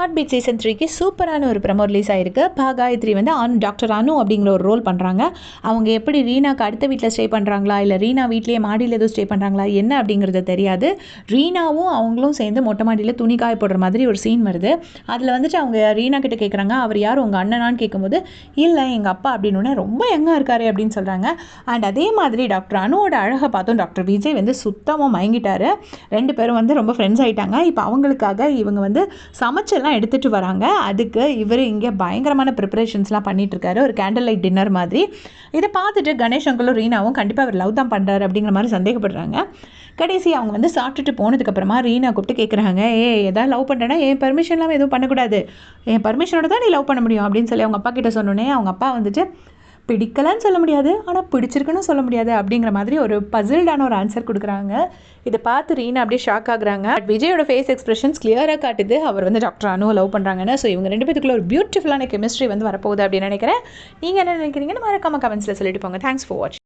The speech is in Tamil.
ஹார்ட் பீட் சீசன் 3க்கு சூப்பரான ஒரு ப்ரமோ ரிலீஸ் ஆயிருக்கு. காயத்ரி வந்து டாக்டர் அனு அப்படிங்கிற ஒரு ரோல் பண்ணுறாங்க. அவங்க எப்படி ரீனாக்கு அடுத்த வீட்டில் ஸ்டே பண்ணுறாங்களா, இல்லை ரீனா வீட்லேயே மாடியில் எதுவும் ஸ்டே பண்ணுறாங்களா என்ன அப்படிங்கிறது தெரியாது. ரீனாவும் அவங்களும் சேர்ந்து மொட்டை மாடியில் துணி காய போடுற மாதிரி ஒரு சீன் வருது. அதில் வந்துட்டு அவங்க ரீனா கிட்ட கேட்குறாங்க, அவர் யார் உங்கள் அண்ணனான்னு கேட்கும்போது, இல்லை எங்கள் அப்பா அப்படின்னு ரொம்ப யங்காக இருக்காரு அப்படின்னு சொல்கிறாங்க. அண்ட் அதே மாதிரி டாக்டர் அனுவோட அழகை பார்த்தும் டாக்டர் விஜய் வந்து சுத்தமாக மயங்கிட்டாரு. 2 பேரும் வந்து ரொம்ப ஃப்ரெண்ட்ஸ் ஆகிட்டாங்க. இப்போ அவங்களுக்காக இவங்க வந்து சமைச்செல்லாம் எடுத்துகிட்டு வராங்க. அதுக்கு இவர் இங்கே பயங்கரமான ப்ரிப்பரேஷன்ஸ்லாம் பண்ணிகிட்ருக்காரு, ஒரு கேண்டில் லைட் டின்னர் மாதிரி. இதை பார்த்துட்டு கணேஷ் அங்கிளும் ரீனாவும் கண்டிப்பாக அவர் லவ் தான் பண்ணுறாரு அப்படிங்கிற மாதிரி சந்தேகப்படுறாங்க. கடைசி அவங்க வந்து சாப்பிட்டுட்டு போனதுக்கப்புறமா ரீனா கூப்பிட்டு கேட்குறாங்க, எதாவது லவ் பண்ணுறேன்னா என் பெர்மிஷன் இல்லாமல் எதுவும் பண்ணக்கூடாது, என் பெர்மிஷனோட தான் நீ லவ் பண்ண முடியும் அப்படின்னு சொல்லி அவங்க அப்பா கிட்ட சொன்னோன்னே அவங்க அப்பா வந்துட்டு பிடிக்கலன்னு சொல்ல முடியாது, ஆனால் பிடிச்சிருக்குன்னு சொல்ல முடியாது அப்படிங்கிற மாதிரி ஒரு பசில்டான ஒரு ஆன்சர் கொடுக்குறாங்க. இதை பார்த்து ரீனா அப்படியே ஷாக் ஆகுறாங்க. பட் விஜயோட ஃபேஸ் எக்ஸ்பிரஷன்ஸ் கிளியராக காட்டுது அவர் வந்து டாக்டர் அனுவை லவ் பண்ணுறாங்கன்னு. ஸோ இவங்க 2 பேத்துக்குள்ள ஒரு பியூட்டிஃபுல்லான கெமிஸ்ட்ரி வந்து வரப்போகுது அப்படின்னு நினைக்கிறேன். நீங்கள் என்ன நினைக்கிறீங்கன்னு மறக்காம கமெண்ட்ஸில் சொல்லிட்டு போங்க. தேங்க்ஸ் ஃபார் வாட்சிங்.